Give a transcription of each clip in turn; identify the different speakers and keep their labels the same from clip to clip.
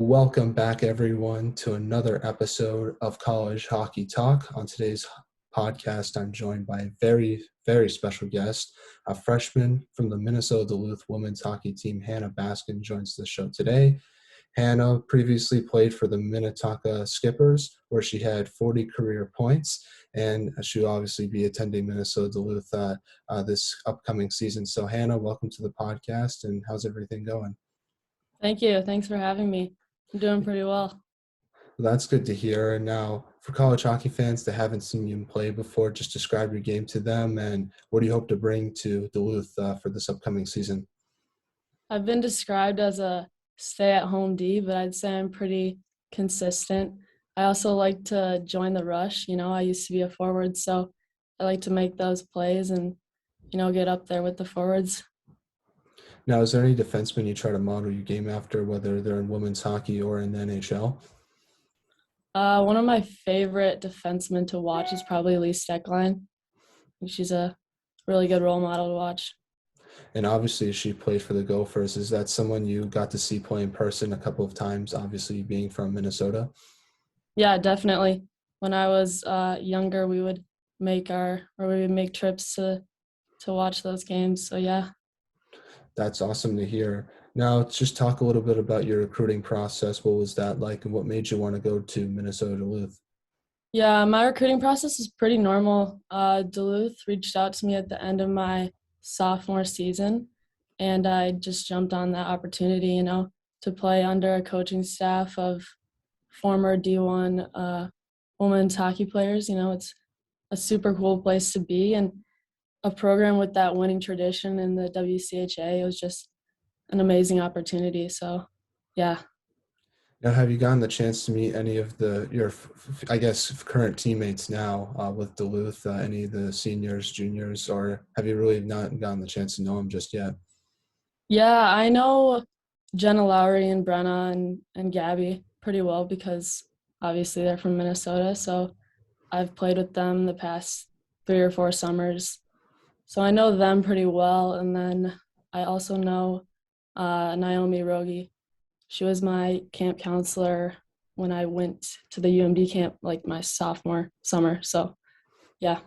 Speaker 1: Welcome back, everyone, to another episode of College Hockey Talk. On today's podcast, I'm joined by a very, very special guest. A freshman from the Minnesota Duluth women's hockey team, Hanna Baskin, joins the show today. Hanna previously played for the Minnetonka Skippers, where she had 40 career points, and she'll obviously be attending Minnesota Duluth this upcoming season. So, Hanna, welcome to the podcast, and how's everything going?
Speaker 2: Thank you. Thanks for having me. I'm doing pretty well.
Speaker 1: Well, that's good to hear. And now, for college hockey fans that haven't seen you play before, just describe your game to them, and what do you hope to bring to Duluth for this upcoming season?
Speaker 2: I've been described as a stay-at-home D, but I'd say I'm pretty consistent. I also like to join the rush. I used to be a forward, so I like to make those plays and, get up there with the forwards.
Speaker 1: Now, is there any defenseman you try to model your game after, whether they're in women's hockey or in the NHL?
Speaker 2: One of my favorite defensemen to watch is probably Lacey Martin. She's a really good role model to watch.
Speaker 1: And obviously, she played for the Gophers. Is that someone you got to see play in person a couple of times, obviously being from Minnesota?
Speaker 2: Yeah, definitely. When I was younger, we would make trips to watch those games. So yeah.
Speaker 1: That's awesome to hear. Now, let's just talk a little bit about your recruiting process. What was that like, and what made you want to go to Minnesota Duluth?
Speaker 2: Yeah, my recruiting process is pretty normal. Duluth reached out to me at the end of my sophomore season, and I just jumped on that opportunity, to play under a coaching staff of former D1 women's hockey players. It's a super cool place to be, and a program with that winning tradition in the WCHA. It was just an amazing opportunity. So, yeah.
Speaker 1: Now, have you gotten the chance to meet any of your I guess, current teammates now with Duluth? Any of the seniors, juniors, or have you really not gotten the chance to know them just yet?
Speaker 2: Yeah, I know Jenna Lowry and Brenna and Gabby pretty well because obviously they're from Minnesota. So I've played with them the past 3 or 4 summers. So I know them pretty well. And then I also know Naomi Rogi. She was my camp counselor when I went to the UMD camp, like my sophomore summer. So, yeah.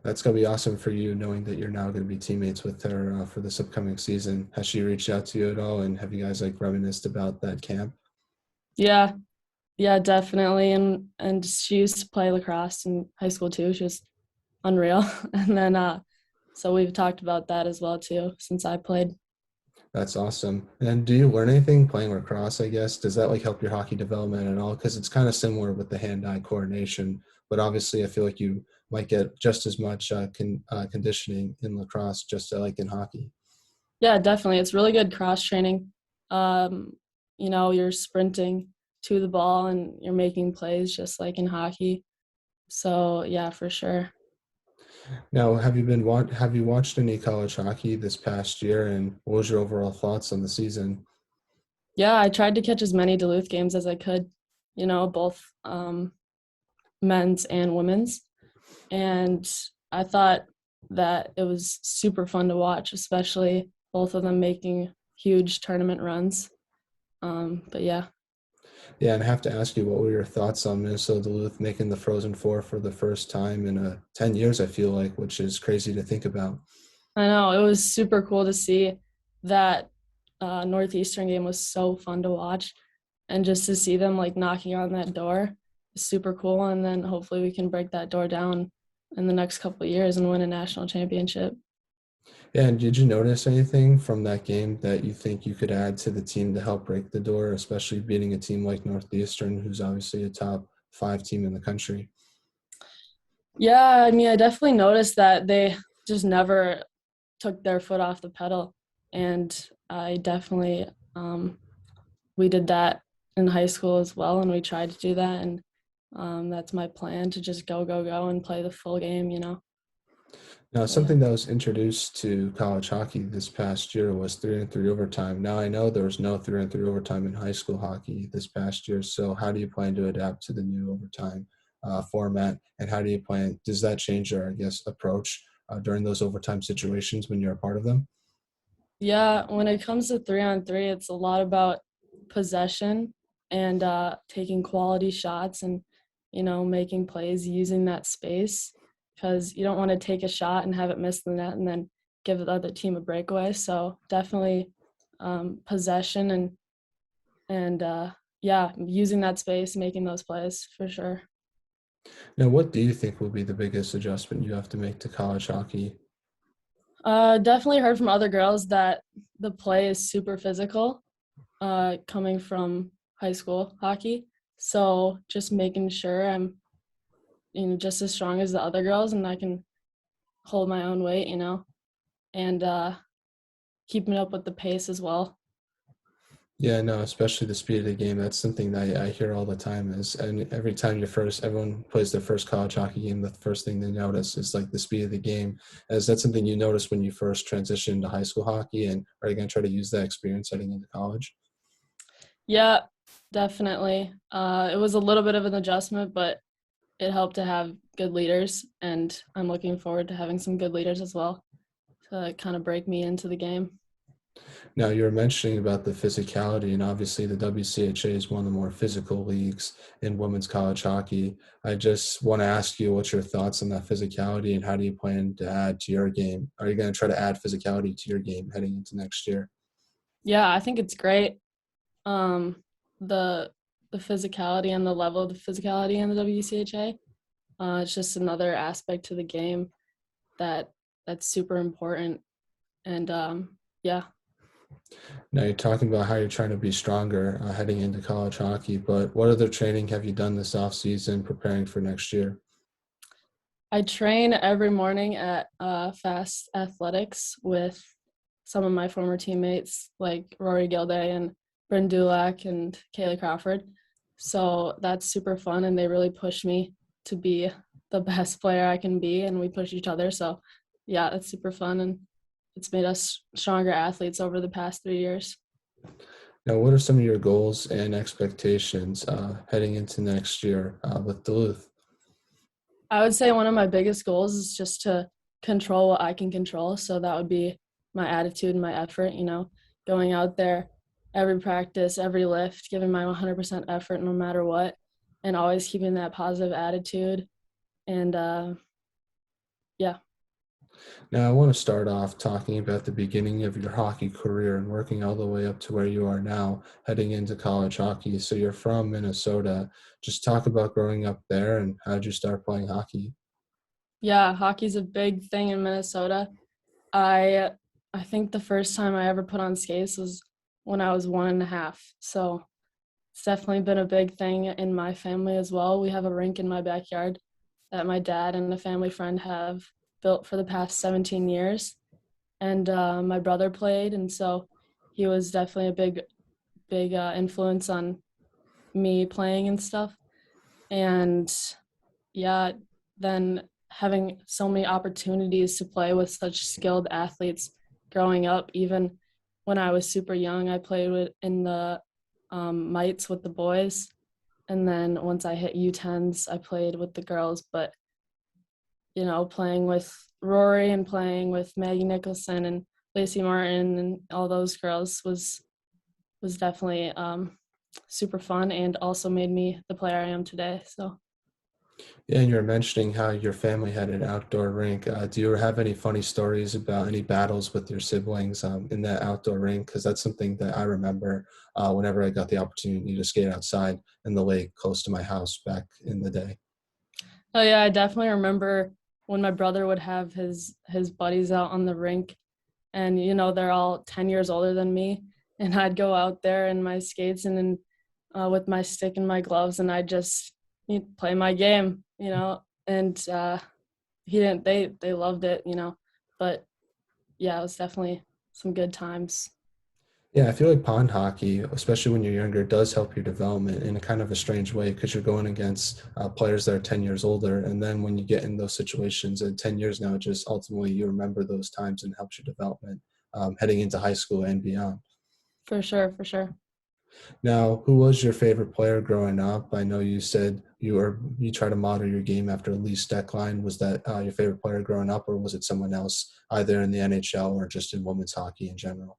Speaker 1: That's going to be awesome for you, knowing that you're now going to be teammates with her for this upcoming season. Has she reached out to you at all, and have you guys reminisced about that camp?
Speaker 2: Yeah, yeah, definitely. And she used to play lacrosse in high school too. She was unreal. And then so we've talked about that as well too since I played.
Speaker 1: That's awesome. And do you learn anything playing lacrosse, I guess? Does that help your hockey development at all? Because it's kind of similar with the hand-eye coordination, but obviously I feel like you might get just as much conditioning in lacrosse just like in hockey.
Speaker 2: Yeah, definitely. It's really good cross training. You're sprinting to the ball and you're making plays just like in hockey. So yeah, for sure.
Speaker 1: Now, have you watched any college hockey this past year, and what was your overall thoughts on the season?
Speaker 2: Yeah, I tried to catch as many Duluth games as I could, both men's and women's. And I thought that it was super fun to watch, especially both of them making huge tournament runs. But yeah.
Speaker 1: Yeah, and I have to ask you, what were your thoughts on Minnesota Duluth making the Frozen Four for the first time in 10 years, I feel like, which is crazy to think about.
Speaker 2: I know, it was super cool to see. That Northeastern game was so fun to watch, and just to see them knocking on that door is super cool. And then hopefully we can break that door down in the next couple of years and win a national championship.
Speaker 1: Yeah, and did you notice anything from that game that you think you could add to the team to help break the door, especially beating a team like Northeastern, who's obviously a top 5 team in the country?
Speaker 2: Yeah, I mean, I definitely noticed that they just never took their foot off the pedal, and I definitely we did that in high school as well, and we tried to do that, and that's my plan, to just go and play the full game.
Speaker 1: Now,
Speaker 2: So yeah.
Speaker 1: something that was introduced to college hockey this past year was 3-on-3 overtime. Now, I know there was no 3-on-3 overtime in high school hockey this past year. So, how do you plan to adapt to the new overtime format? And how do you plan? Does that change your, I guess, approach during those overtime situations when you're a part of them?
Speaker 2: Yeah, when it comes to 3-on-3, it's a lot about possession and taking quality shots and, making plays using that space, because you don't want to take a shot and have it miss the net and then give the other team a breakaway. So definitely possession and yeah, using that space, making those plays for sure.
Speaker 1: Now, what do you think will be the biggest adjustment you have to make to college hockey?
Speaker 2: Definitely heard from other girls that the play is super physical, coming from high school hockey. So just making sure I'm, just as strong as the other girls and I can hold my own weight, and keeping up with the pace as well.
Speaker 1: Yeah, no, especially the speed of the game. That's something that I hear all the time is, and every time everyone plays their first college hockey game, the first thing they notice is like the speed of the game. Is that something you noticed when you first transitioned to high school hockey, and are you going to try to use that experience heading into college?
Speaker 2: Yeah, definitely. It was a little bit of an adjustment, but it helped to have good leaders, and I'm looking forward to having some good leaders as well to kind of break me into the game.
Speaker 1: Now, you were mentioning about the physicality, and obviously the WCHA is one of the more physical leagues in women's college hockey. I just want to ask you what's your thoughts on that physicality, and how do you plan to add to your game? Are you going to try to add physicality to your game heading into next year?
Speaker 2: Yeah, I think it's great. Um, the the physicality and the level of the physicality in the WCHA. It's just another aspect to the game that that's super important. And yeah.
Speaker 1: Now, you're talking about how you're trying to be stronger heading into college hockey, but what other training have you done this off season preparing for next year?
Speaker 2: I train every morning at Fast Athletics with some of my former teammates like Rory Gilday and Bryn Dulac and Kaylee Crawford. So that's super fun, and they really push me to be the best player I can be, and we push each other. So yeah, it's super fun, and it's made us stronger athletes over the past 3 years.
Speaker 1: Now, what are some of your goals and expectations heading into next year with Duluth?
Speaker 2: I would say one of my biggest goals is just to control what I can control. So that would be my attitude and my effort, going out there every practice, every lift, giving my 100% effort no matter what, and always keeping that positive attitude. And yeah.
Speaker 1: Now, I want to start off talking about the beginning of your hockey career and working all the way up to where you are now, heading into college hockey. So you're from Minnesota. Just talk about growing up there and how did you start playing hockey?
Speaker 2: Yeah, hockey's a big thing in Minnesota. I I think the first time I ever put on skates was when I was 1.5. So it's definitely been a big thing in my family as well. We have a rink in my backyard that my dad and a family friend have built for the past 17 years. And my brother played, and so he was definitely a big influence on me playing and stuff. And yeah, then having so many opportunities to play with such skilled athletes growing up, even when I was super young, I played in the mites with the boys. And then once I hit U10s, I played with the girls. But, playing with Rory and playing with Maggie Nicholson and Lacey Martin and all those girls was definitely super fun, and also made me the player I am today. So
Speaker 1: Yeah, and you're mentioning how your family had an outdoor rink. Do you have any funny stories about any battles with your siblings in that outdoor rink? Because that's something that I remember whenever I got the opportunity to skate outside in the lake close to my house back in the day.
Speaker 2: oh yeah, I definitely remember when my brother would have his buddies out on the rink, and they're all 10 years older than me, and I'd go out there in my skates and then with my stick and my gloves, and I'd just play my game, and he didn't they loved it, but yeah, it was definitely some good times.
Speaker 1: Yeah, I feel like pond hockey, especially when you're younger, does help your development in a kind of a strange way because you're going against players that are 10 years older. And then when you get in those situations and 10 years now, just ultimately you remember those times and helps your development heading into high school and beyond.
Speaker 2: For sure, for sure.
Speaker 1: Now, who was your favorite player growing up? I know you said you try to model your game after Lee Steckline. Was that your favorite player growing up, or was it someone else, either in the NHL or just in women's hockey in general?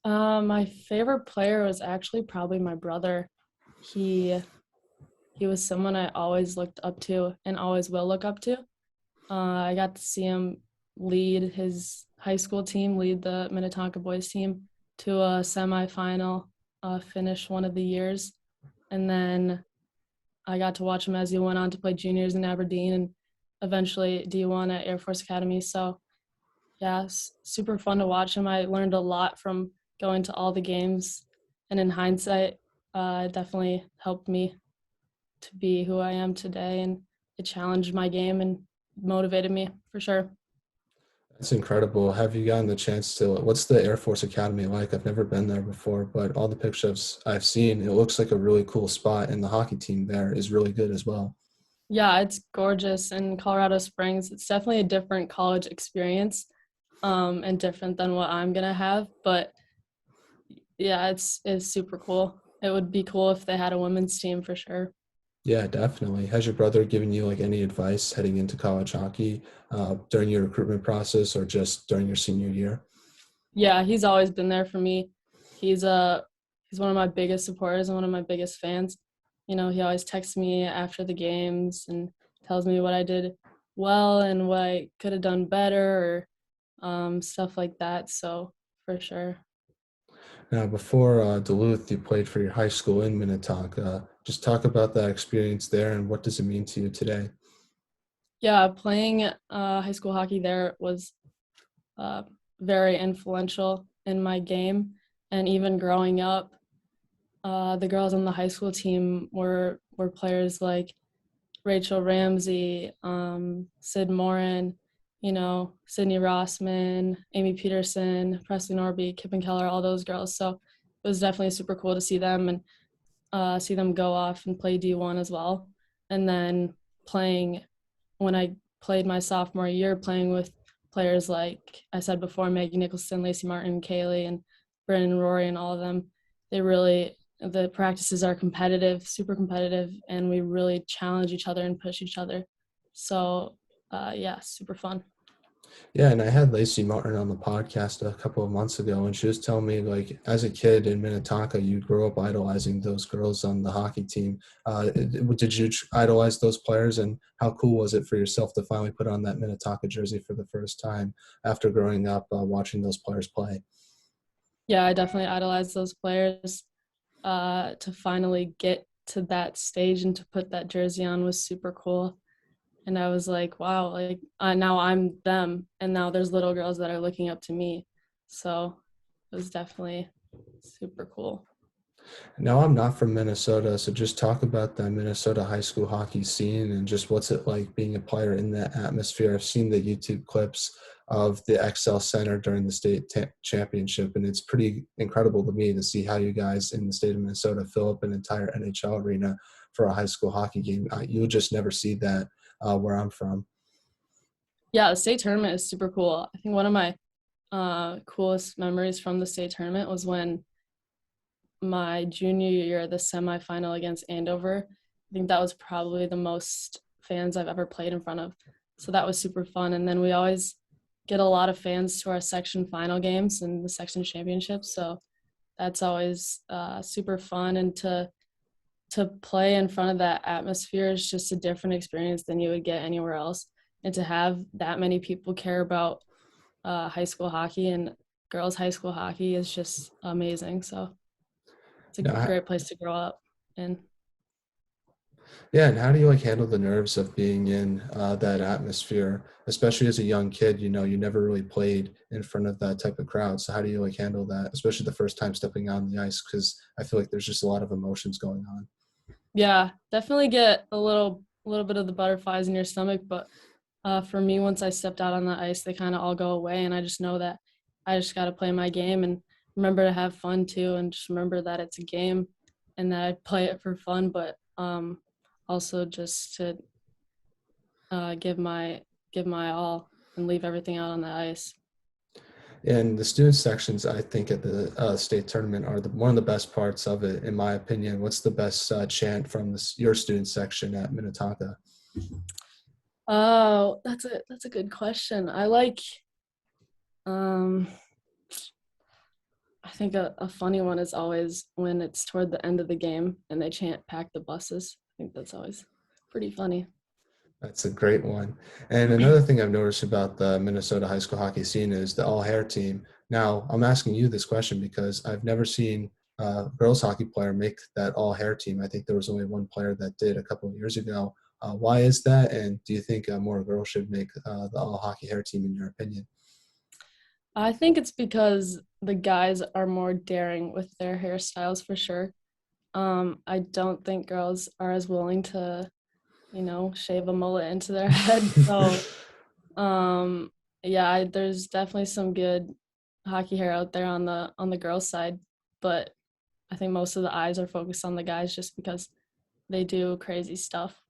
Speaker 2: My favorite player was actually probably my brother. he he was someone I always looked up to and always will look up to. I got to see him lead his high school team, lead the Minnetonka boys team to a semifinal finish one of the years. And then I got to watch him as he went on to play juniors in Aberdeen and eventually D1 at Air Force Academy. So, yeah, super fun to watch him. I learned a lot from going to all the games. And in hindsight, it definitely helped me to be who I am today. And it challenged my game and motivated me for sure.
Speaker 1: That's incredible. Have you gotten the chance to, what's the Air Force Academy like? I've never been there before, but all the pictures I've seen, it looks like a really cool spot, and the hockey team there is really good as well.
Speaker 2: Yeah, it's gorgeous in Colorado Springs. It's definitely a different college experience, and different than what I'm gonna have. But yeah, it's super cool. It would be cool if they had a women's team for sure.
Speaker 1: Yeah, definitely. Has your brother given you like any advice heading into college hockey during your recruitment process or just during your senior year?
Speaker 2: Yeah, he's always been there for me. He's uh he's one of my biggest supporters and one of my biggest fans. You know, he always texts me after the games and tells me what I did well and what I could have done better or stuff like that. So for sure.
Speaker 1: Now, before Duluth, you played for your high school in Minnetonka. Just talk about that experience there and what does it mean to you today?
Speaker 2: Yeah, playing high school hockey there was uh, very influential in my game. And even growing up, the girls on the high school team were players like Rachel Ramsey, Sid Morin, you know, Sydney Rossman, Amy Peterson, Presley Norby, Kippen Keller, all those girls. So it was definitely super cool to see them and see them go off and play D1 as well. And then playing when I played my sophomore year, playing with players like I said before, Maggie Nicholson, Lacey Martin, Kaylee, and Brennan Rory, and all of them. They really the practices are competitive, super competitive, and we really challenge each other and push each other. So yeah, super fun.
Speaker 1: Yeah, and I had Lacey Martin on the podcast a couple of months ago, and she was telling me, like, as a kid in Minnetonka, you grew up idolizing those girls on the hockey team. Did you idolize those players, and how cool was it for yourself to finally put on that Minnetonka jersey for the first time after growing up watching those players play?
Speaker 2: Yeah, I definitely idolize those players. To finally get to that stage and to put that jersey on was super cool. And I was like, wow, like now I'm them, and now there's little girls that are looking up to me. So it was definitely super cool.
Speaker 1: Now, I'm not from Minnesota, so just talk about the Minnesota high school hockey scene and just what's it like being a player in that atmosphere. I've seen the YouTube clips of the XL Center during the state championship, and it's pretty incredible to me to see how you guys in the state of Minnesota fill up an entire NHL arena for a high school hockey game. You'll just never see that where I'm from.
Speaker 2: Yeah, the state tournament is super cool. I think one of my coolest memories from the state tournament was when my junior year, the semifinal against Andover. I think that was probably the most fans I've ever played in front of. So that was super fun. And then we always get a lot of fans to our section final games and the section championships. So that's always super fun. And to play in front of that atmosphere is just a different experience than you would get anywhere else. And to have that many people care about high school hockey and girls high school hockey is just amazing. So it's a
Speaker 1: Now,
Speaker 2: great place to grow up in.
Speaker 1: yeah, and how do you like handle the nerves of being in that atmosphere, especially as a young kid? You know, you never really played in front of that type of crowd. So how do you like handle that, especially the first time stepping on the ice? Because I feel like there's just a lot of emotions going on.
Speaker 2: Yeah, definitely get a little bit of the butterflies in your stomach, but for me, once I stepped out on the ice, they kind of all go away, and I just know that I just got to play my game and remember to have fun too, and just remember that it's a game and that I play it for fun, but also just to give my all and leave everything out on the ice.
Speaker 1: And the student sections, I think, at the state tournament are one of the best parts of it, in my opinion. What's the best chant from your student section at Minnetonka?
Speaker 2: Oh, that's a good question. Um I think a funny one is always when it's toward the end of the game and they chant "Pack the buses." I think that's always pretty funny.
Speaker 1: That's a great one. And another thing I've noticed about the Minnesota high school hockey scene is the all hair team. Now, I'm asking you this question because I've never seen a girls hockey player make that all hair team. I think there was only one player that did a couple of years ago. Why is that? And do you think more girls should make the all hockey hair team, in your opinion?
Speaker 2: I think it's because the guys are more daring with their hairstyles for sure. I don't think girls are as willing to, shave a mullet into their head. So, um, yeah, there's definitely some good hockey hair out there on the girls' side, but I think most of the eyes are focused on the guys just because they do crazy stuff.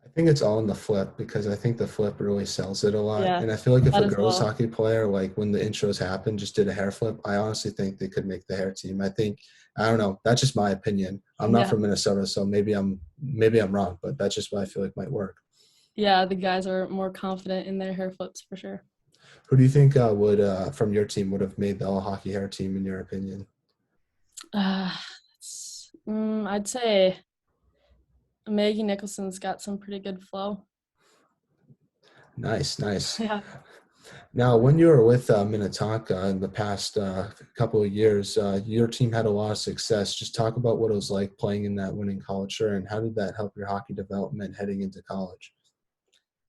Speaker 1: I think it's all in the flip because I think the flip really sells it a lot.
Speaker 2: Yeah,
Speaker 1: And I feel like if
Speaker 2: that
Speaker 1: a
Speaker 2: as
Speaker 1: girls
Speaker 2: well.
Speaker 1: hockey player, like when the intros happen, just did a hair flip, I honestly think they could make the hair team. I think I don't know. That's just my opinion. I'm not
Speaker 2: Yeah.
Speaker 1: from Minnesota, so maybe I'm wrong, but that's just what I feel like might work.
Speaker 2: Yeah, the guys are more confident in their hair flips for sure.
Speaker 1: Who do you think would from your team would have made the all hockey hair team in your opinion?
Speaker 2: Uh, I'd say Maggie Nicholson's got some pretty good flow.
Speaker 1: Nice, nice.
Speaker 2: Yeah.
Speaker 1: Now, when you were with Minnetonka in the past couple of years, your team had a lot of success. Just talk about what it was like playing in that winning culture and how did that help your hockey development heading into college?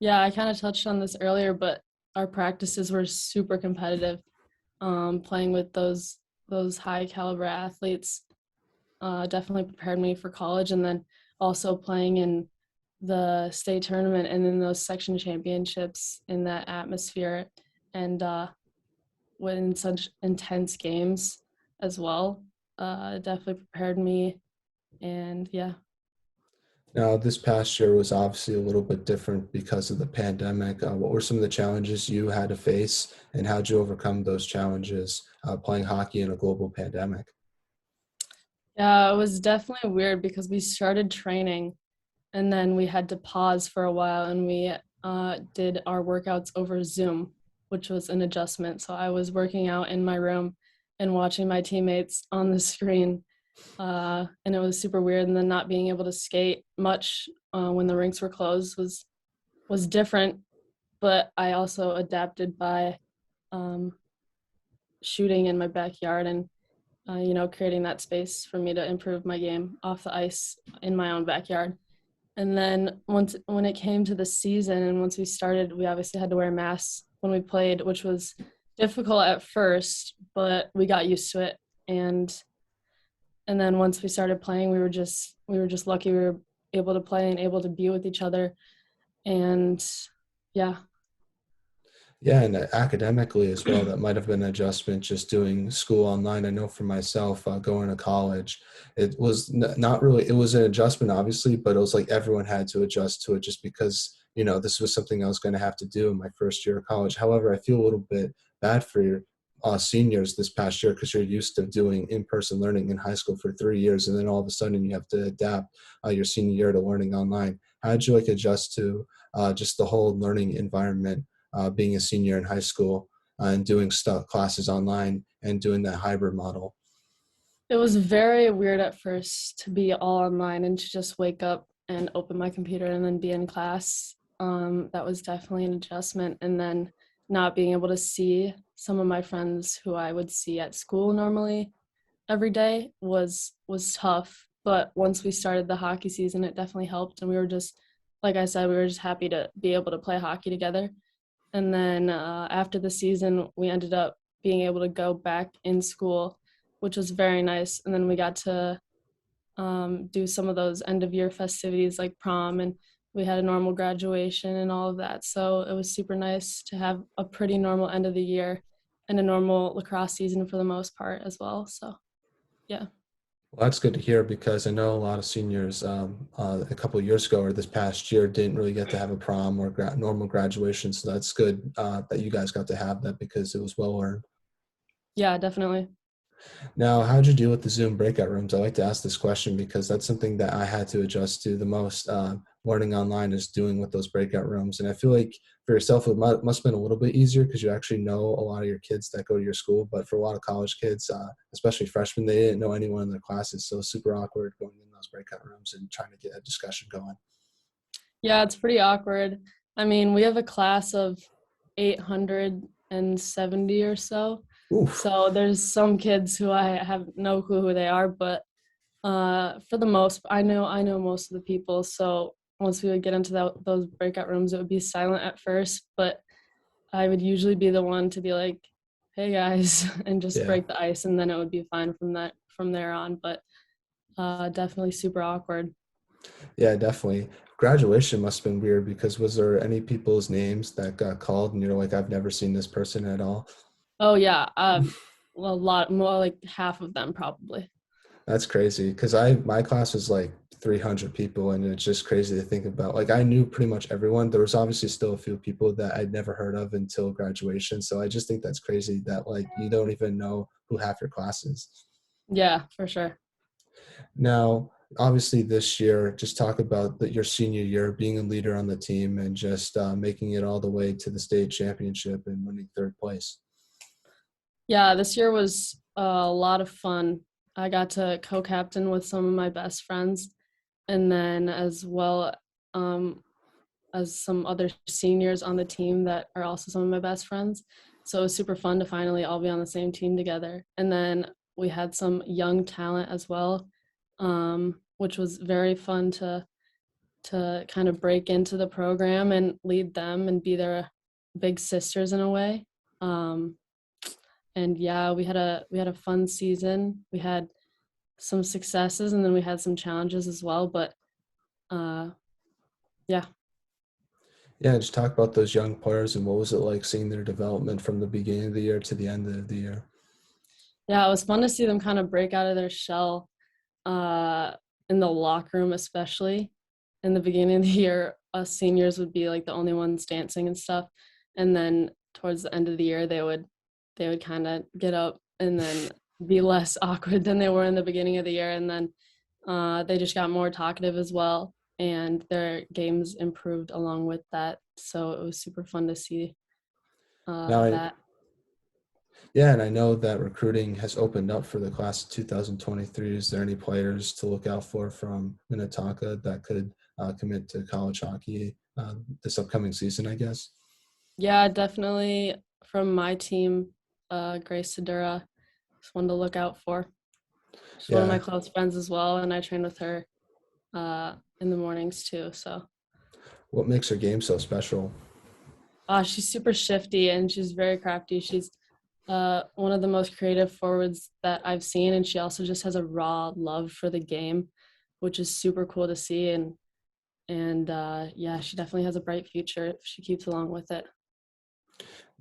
Speaker 2: Yeah, I kind of touched on this earlier, but our practices were super competitive. Playing with those high caliber athletes definitely prepared me for college, and then also playing in the state tournament and then those section championships in that atmosphere and win such intense games as well. Definitely prepared me, and yeah.
Speaker 1: Now, this past year was obviously a little bit different because of the pandemic. What were some of the challenges you had to face, and how did you overcome those challenges playing hockey in a global pandemic?
Speaker 2: Yeah, it was definitely weird because we started training and then we had to pause for a while and we did our workouts over Zoom, which was an adjustment. So I was working out in my room and watching my teammates on the screen, and it was super weird. And then not being able to skate much when the rinks were closed was different. But I also adapted by um, shooting in my backyard and creating that space for me to improve my game off the ice in my own backyard. And then when it came to the season and once we started, we obviously had to wear masks when we played, which was difficult at first, but we got used to it. And then once we started playing, we were just lucky we were able to play and able to be with each other. And yeah.
Speaker 1: Yeah, and academically as well, that might have been an adjustment just doing school online. I know for myself, going to college, it was not really, it was an adjustment, obviously, but it was like everyone had to adjust to it just because, this was something I was going to have to do in my first year of college. However, I feel a little bit bad for your seniors this past year because you're used to doing in-person learning in high school for 3 years, and then all of a sudden you have to adapt your senior year to learning online. How did you like adjust to just the whole learning environment? Being a senior in high school and doing stuff classes online and doing that hybrid model.
Speaker 2: It was very weird at first to be all online and to just wake up and open my computer and then be in class. That was definitely an adjustment. And then not being able to see some of my friends who I would see at school normally every day was tough. But once we started the hockey season, it definitely helped. And we were just, like I said, we were just happy to be able to play hockey together. And then after the season, we ended up being able to go back in school, which was very nice. And then we got to do some of those end of year festivities like prom, and we had a normal graduation and all of that. So it was super nice to have a pretty normal end of the year and a normal lacrosse season for the most part as well. So yeah.
Speaker 1: Well, that's good to hear because I know a lot of seniors a couple of years ago or this past year didn't really get to have a prom or normal graduation. So that's good that you guys got to have that because it was well earned.
Speaker 2: Yeah, definitely.
Speaker 1: Now, how'd you deal with the Zoom breakout rooms? I like to ask this question because that's something that I had to adjust to the most. Learning online is doing with those breakout rooms, and I feel like for yourself it must have been a little bit easier because you actually know a lot of your kids that go to your school. But for a lot of college kids, especially freshmen, they didn't know anyone in their classes, so super awkward going in those breakout rooms and trying to get a discussion going.
Speaker 2: Yeah, it's pretty awkward. I mean, we have a class of 870 or so.
Speaker 1: Oof.
Speaker 2: So there's some kids who I have no clue who they are, but for the most, I know most of the people. So once we would get into those breakout rooms, it would be silent at first, but I would usually be the one to be like, "Hey guys," and just
Speaker 1: Yeah.
Speaker 2: break the ice, and then it would be fine from there on. But definitely super awkward.
Speaker 1: Yeah, definitely. Graduation must have been weird because was there any people's names that got called and you're like, I've never seen this person at all?
Speaker 2: Oh yeah, well, a lot more, like half of them probably.
Speaker 1: That's crazy because my class was like 300 people, and it's just crazy to think about. Like I knew pretty much everyone. There was obviously still a few people that I'd never heard of until graduation. So I just think that's crazy that like you don't even know who half your class is.
Speaker 2: Yeah, for sure.
Speaker 1: Now, obviously, this year, just talk about your senior year, being a leader on the team, and just making it all the way to the state championship and winning third place.
Speaker 2: Yeah, this year was a lot of fun. I got to co-captain with some of my best friends, and then as well um, as some other seniors on the team that are also some of my best friends. So it was super fun to finally all be on the same team together. And then we had some young talent as well, which was very fun to kind of break into the program and lead them and be their big sisters in a way. Um, and yeah, we had a fun season. We had some successes and then we had some challenges as well. But uh, yeah,
Speaker 1: Yeah, just talk about those young players and what was it like seeing their development from the beginning of the year to the end of the year.
Speaker 2: yeah, it was fun to see them kind of break out of their shell uh, in the locker room, especially in the beginning of the year. Us seniors would be like the only ones dancing and stuff, and then towards the end of the year, they would kind of get up and then be less awkward than they were in the beginning of the year, and then they just got more talkative as well, and their games improved along with that. So it was super fun to see
Speaker 1: Now,
Speaker 2: that.
Speaker 1: yeah, and I know that recruiting has opened up for the class of 2023. Is there any players to look out for from Minnetonka that could commit to college hockey this upcoming season, I guess?
Speaker 2: Yeah, definitely from my team, Grace Sedura is one to look out for. She's one of my
Speaker 1: Yeah.
Speaker 2: close friends as well, and I train with her in the mornings too. So
Speaker 1: What makes her game so special?
Speaker 2: she's super shifty and she's very crafty. She's one of the most creative forwards that I've seen, and she also just has a raw love for the game, which is super cool to see. And yeah, she definitely has a bright future if she keeps along with it.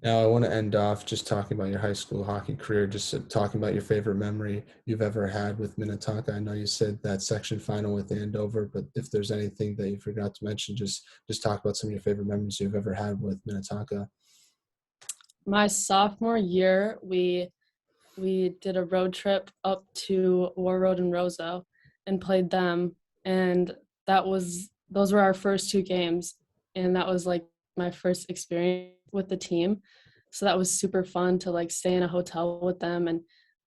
Speaker 1: Now, I want to end off just talking about your high school hockey career, just talking about your favorite memory you've ever had with Minnetonka. I know you said that section final with Andover, but if there's anything that you forgot to mention, just talk about some of your favorite memories you've ever had with Minnetonka.
Speaker 2: My sophomore year, we did a road trip up to War Road and Roseau and played them. And those were our first two games. And that was like my first experience with the team. So that was super fun to like stay in a hotel with them. And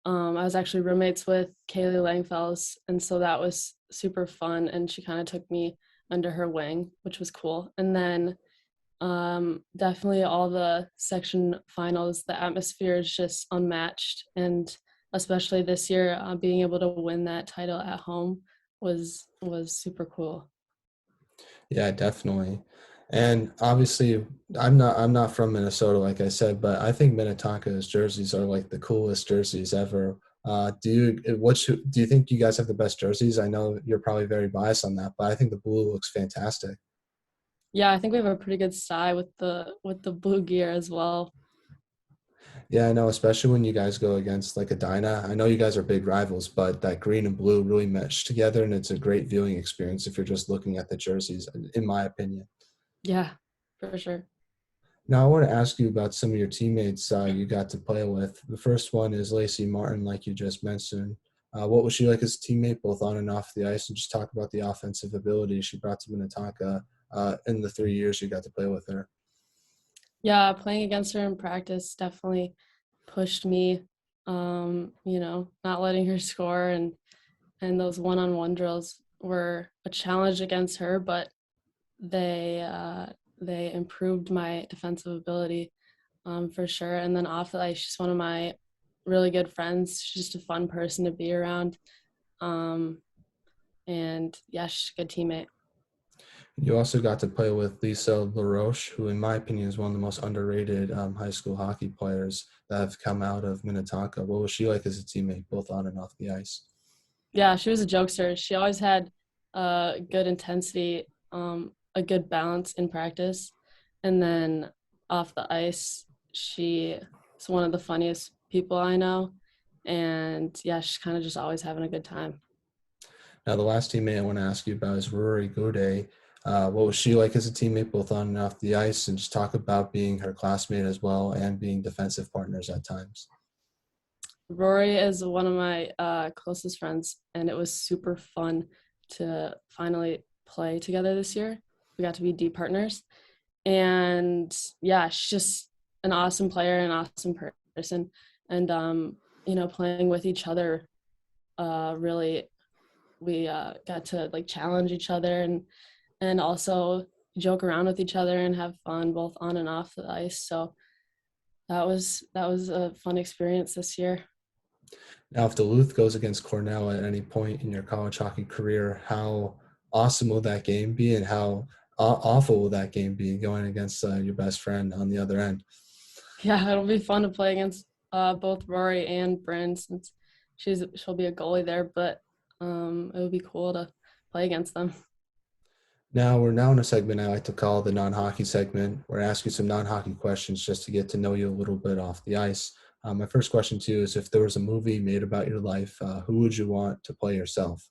Speaker 2: I was actually roommates with Kaylee Langfels. And so that was super fun. And she kind of took me under her wing, which was cool. And then definitely all the section finals, the atmosphere is just unmatched. And especially this year, being able to win that title at home was super cool.
Speaker 1: Yeah, definitely. And obviously, I'm not from Minnesota, like I said, but I think Minnetonka's jerseys are like the coolest jerseys ever. Do you think you guys have the best jerseys? I know you're probably very biased on that, but I think the blue looks fantastic.
Speaker 2: Yeah, I think we have a pretty good style with the blue gear as well.
Speaker 1: Yeah, I know, especially when you guys go against like a Dyna. I know you guys are big rivals, but that green and blue really mesh together, and it's a great viewing experience if you're just looking at the jerseys, in my opinion.
Speaker 2: Yeah, for sure.
Speaker 1: Now, I want to ask you about some of your teammates you got to play with. The first one is Lacey Martin, like you just mentioned. What was she like as a teammate, both on and off the ice? And just talk about the offensive ability she brought to Minnetonka in the 3 years you got to play with her.
Speaker 2: Yeah, playing against her in practice definitely pushed me. Not letting her score and those one-on-one drills were a challenge against her, but they improved my defensive ability for sure. And then off the ice, she's one of my really good friends. She's just a fun person to be around. Um, and yeah, she's a good teammate.
Speaker 1: You also got to play with Lisa Laroche, who, in my opinion, is one of the most underrated high school hockey players that have come out of Minnetonka. What was she like as a teammate, both on and off the ice?
Speaker 2: Yeah, she was a jokester. She always had good intensity, a good balance in practice. And then off the ice, she is one of the funniest people I know. And yeah, she's kind of just always having a good time.
Speaker 1: Now, the last teammate I want to ask you about is Rory Goudet. What was she like as a teammate, both on and off the ice? And just talk about being her classmate as well and being defensive partners at times.
Speaker 2: Rory is one of my closest friends, and it was super fun to finally play together this year. We got to be D partners. And yeah, she's just an awesome player, an awesome person. And, playing with each other, really, we got to like challenge each other and also joke around with each other and have fun both on and off the ice. So that was a fun experience this year.
Speaker 1: Now, if Duluth goes against Cornell at any point in your college hockey career, how awesome will that game be, and how awful will that game be going against your best friend on the other end?
Speaker 2: Yeah, it'll be fun to play against both Rory and Bryn since she'll be a goalie there, but it would be cool to play against them.
Speaker 1: Now, we're now in a segment I like to call the non-hockey segment, where I ask you some non-hockey questions just to get to know you a little bit off the ice. My first question to you is, if there was a movie made about your life, who would you want to play yourself?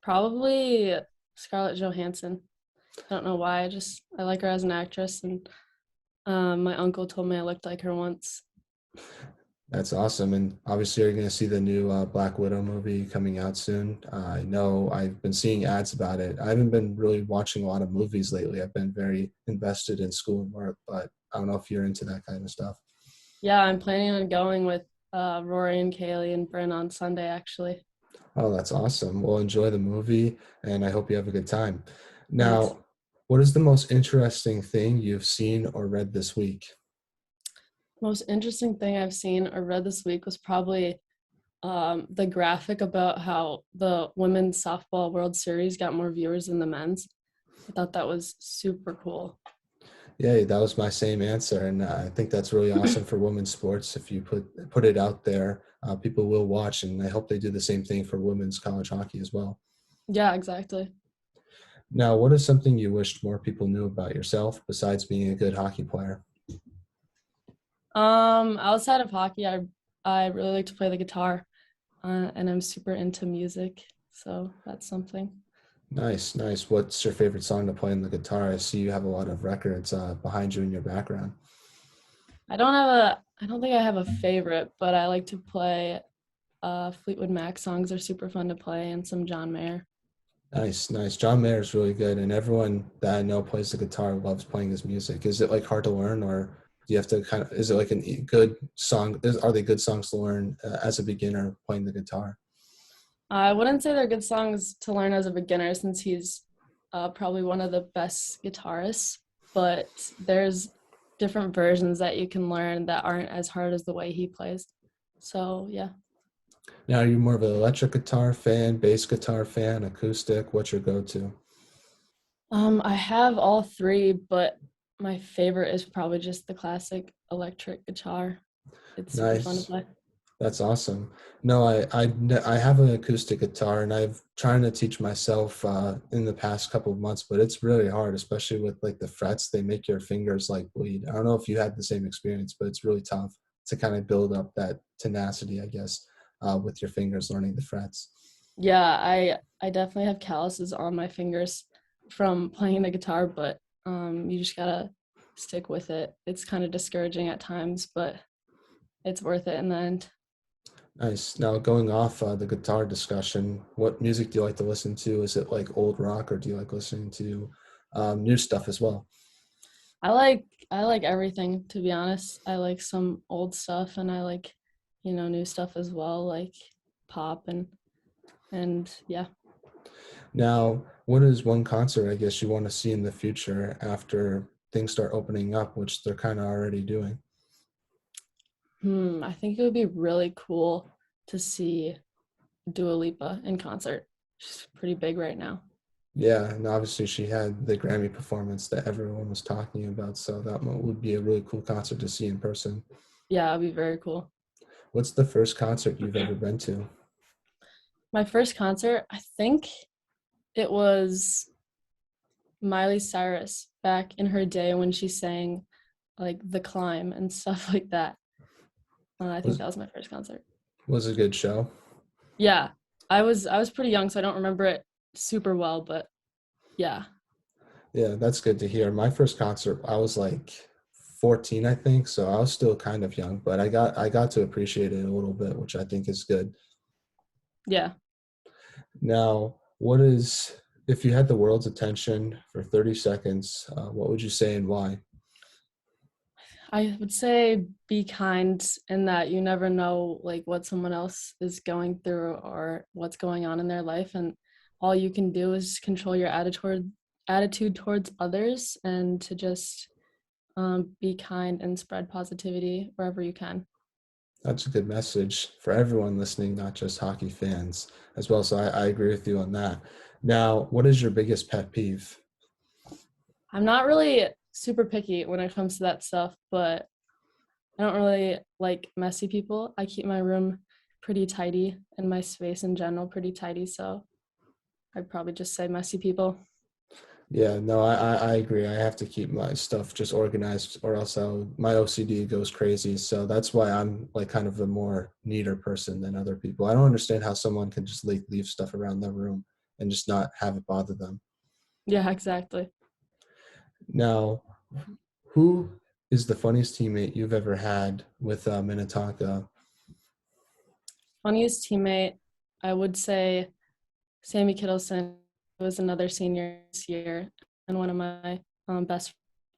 Speaker 2: Probably Scarlett Johansson. I don't know why. I like her as an actress, and my uncle told me I looked like her once.
Speaker 1: That's awesome. And obviously, you're going to see the new Black Widow movie coming out soon. I know I've been seeing ads about it. I haven't been really watching a lot of movies lately. I've been very invested in school and work, but I don't know if you're into that kind of stuff.
Speaker 2: Yeah, I'm planning on going with Rory and Kaylee and Bryn on Sunday, actually.
Speaker 1: Oh, that's awesome. Well, enjoy the movie, and I hope you have a good time.
Speaker 2: Thanks.
Speaker 1: Now, what is the most interesting thing you've seen or read this week?
Speaker 2: Most interesting thing I've seen or read this week was probably the graphic about how the women's softball World Series got more viewers than the men's. I thought that was super cool.
Speaker 1: Yeah, that was my same answer, and I think that's really awesome for women's sports. If you put it out there, people will watch, and I hope they do the same thing for women's college hockey as well.
Speaker 2: Yeah, exactly.
Speaker 1: Now, what is something you wished more people knew about yourself besides being a good hockey player?
Speaker 2: Outside of hockey, I really like to play the guitar, and I'm super into music, so that's something.
Speaker 1: Nice, nice. What's your favorite song to play on the guitar? I see you have a lot of records behind you in your background.
Speaker 2: I don't think I have a favorite, but I like to play Fleetwood Mac songs are super fun to play and some John Mayer.
Speaker 1: Nice, nice. John Mayer is really good, and everyone that I know plays the guitar loves playing his music. Is it like hard to learn, or do you have to kind of? Is it like a good song? Are they good songs to learn as a beginner playing the guitar?
Speaker 2: I wouldn't say they're good songs to learn as a beginner since he's probably one of the best guitarists, but there's different versions that you can learn that aren't as hard as the way he plays. So, yeah.
Speaker 1: Now, are you more of an electric guitar fan, bass guitar fan, acoustic? What's your go-to?
Speaker 2: I have all three, but my favorite is probably just the classic electric guitar. It's super fun to
Speaker 1: Nice.
Speaker 2: play.
Speaker 1: That's awesome. No, I have an acoustic guitar, and I've trying to teach myself in the past couple of months, but it's really hard, especially with like the frets. They make your fingers like bleed. I don't know if you had the same experience, but it's really tough to kind of build up that tenacity, I guess, with your fingers learning the frets.
Speaker 2: Yeah, I definitely have calluses on my fingers from playing the guitar, but you just gotta stick with it. It's kind of discouraging at times, but it's worth it in the end.
Speaker 1: Nice. Now, going off the guitar discussion, what music do you like to listen to? Is it like old rock, or do you like listening to new stuff as well?
Speaker 2: I like everything, to be honest. I like some old stuff and I like, new stuff as well, like pop and yeah.
Speaker 1: Now, what is one concert I guess you want to see in the future after things start opening up, which they're kind of already doing?
Speaker 2: I think it would be really cool to see Dua Lipa in concert. She's pretty big right now.
Speaker 1: Yeah, and obviously she had the Grammy performance that everyone was talking about, so that would be a really cool concert to see in person.
Speaker 2: Yeah, it'd be very cool.
Speaker 1: What's the first concert you've ever been to?
Speaker 2: My first concert, I think it was Miley Cyrus back in her day when she sang like The Climb and stuff like that. I think
Speaker 1: Was
Speaker 2: that was my first concert.
Speaker 1: was a good show?
Speaker 2: Yeah, I was pretty young, so I don't remember it super well, but yeah,
Speaker 1: Yeah, that's good to hear. My first concert, I was like 14, I think, so I was still kind of young, but I got to appreciate it a little bit, which I think is good.
Speaker 2: yeah.
Speaker 1: Now, what is if you had the world's attention for 30 seconds, what would you say and why?
Speaker 2: I would say be kind in that you never know like what someone else is going through or what's going on in their life, and all you can do is control your attitude towards others and to just be kind and spread positivity wherever you can.
Speaker 1: That's a good message for everyone listening, not just hockey fans as well. So I agree with you on that. Now, what is your biggest pet peeve?
Speaker 2: I'm not really super picky when it comes to that stuff, but I don't really like messy people. I keep my room pretty tidy and my space in general pretty tidy, so I'd probably just say messy people.
Speaker 1: Yeah, no, I agree. I have to keep my stuff just organized, or else my OCD goes crazy. So that's why I'm like kind of a more neater person than other people. I don't understand how someone can just leave stuff around their room and just not have it bother them.
Speaker 2: Yeah, exactly.
Speaker 1: Now, who is the funniest teammate you've ever had with Minnetonka?
Speaker 2: Funniest teammate, I would say Sammy Kittleson was another senior this year and one of my best,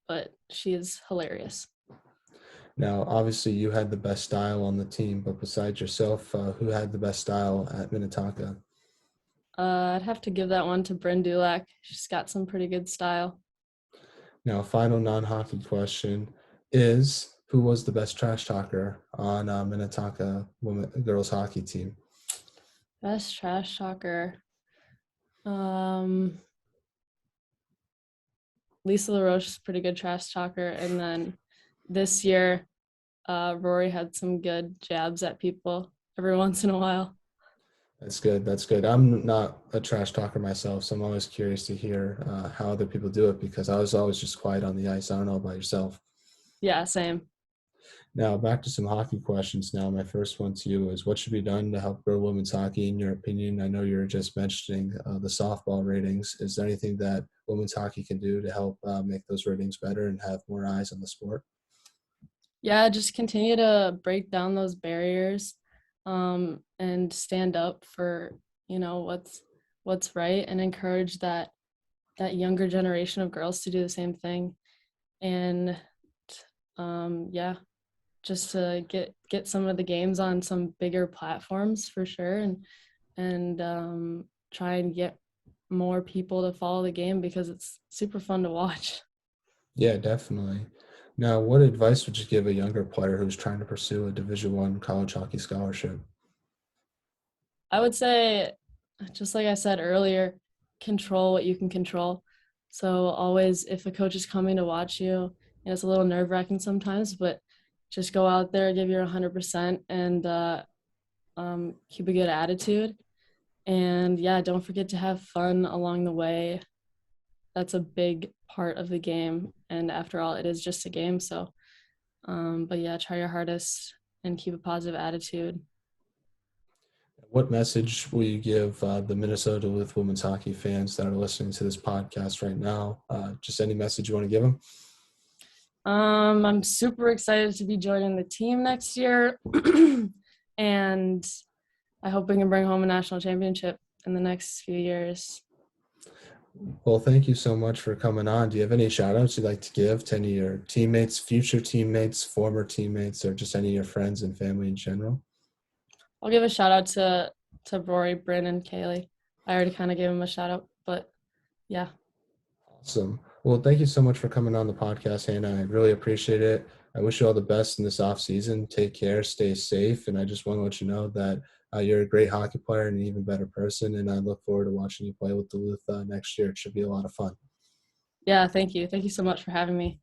Speaker 2: but she is hilarious.
Speaker 1: Now, obviously, you had the best style on the team, but besides yourself, who had the best style at Minnetonka?
Speaker 2: I'd have to give that one to Bryn Dulac. She's got some pretty good style.
Speaker 1: Now, final non-hockey question is: who was the best trash talker on Minnetonka girls hockey team?
Speaker 2: Best trash talker. Um, Lisa Laroche is a pretty good trash talker, and then this year, Rory had some good jabs at people every once in a while.
Speaker 1: That's good. That's good. I'm not a trash talker myself, so I'm always curious to hear how other people do it because I was always just quiet on the ice. I don't know about yourself.
Speaker 2: Yeah, same.
Speaker 1: Now, back to some hockey questions now. My first one to you is what should be done to help grow women's hockey, in your opinion? I know you were just mentioning the softball ratings. Is there anything that women's hockey can do to help make those ratings better and have more eyes on the sport?
Speaker 2: Yeah, just continue to break down those barriers, and stand up for what's right, and encourage that younger generation of girls to do the same thing. And yeah, just to get some of the games on some bigger platforms for sure, and try and get more people to follow the game because it's super fun to watch.
Speaker 1: Yeah, definitely. Now, what advice would you give a younger player who's trying to pursue a Division I college hockey scholarship?
Speaker 2: I would say, just like I said earlier, control what you can control. So always, if a coach is coming to watch you, and it's a little nerve wracking sometimes, but just go out there, give your 100%, and keep a good attitude. And yeah, don't forget to have fun along the way. That's a big part of the game. And after all, it is just a game. So, but yeah, try your hardest and keep a positive attitude.
Speaker 1: What message will you give the Minnesota Duluth women's hockey fans that are listening to this podcast right now? Just any message you want to give them?
Speaker 2: I'm super excited to be joining the team next year, and I hope we can bring home a national championship in the next few years.
Speaker 1: Well, thank you so much for coming on. Do you have any shout outs you'd like to give to any of your teammates, future teammates, former teammates, or just any of your friends and family in general?
Speaker 2: I'll give a shout out to Rory, Bryn, and Kaylee. I already kind of gave him a shout out, but yeah.
Speaker 1: Awesome. Well, thank you so much for coming on the podcast, Hannah. I really appreciate it. I wish you all the best in this off season. Take care, stay safe, and I just want to let you know that you're a great hockey player and an even better person. And I look forward to watching you play with Duluth next year. It should be a lot of fun.
Speaker 2: Yeah, thank you. Thank you so much for having me.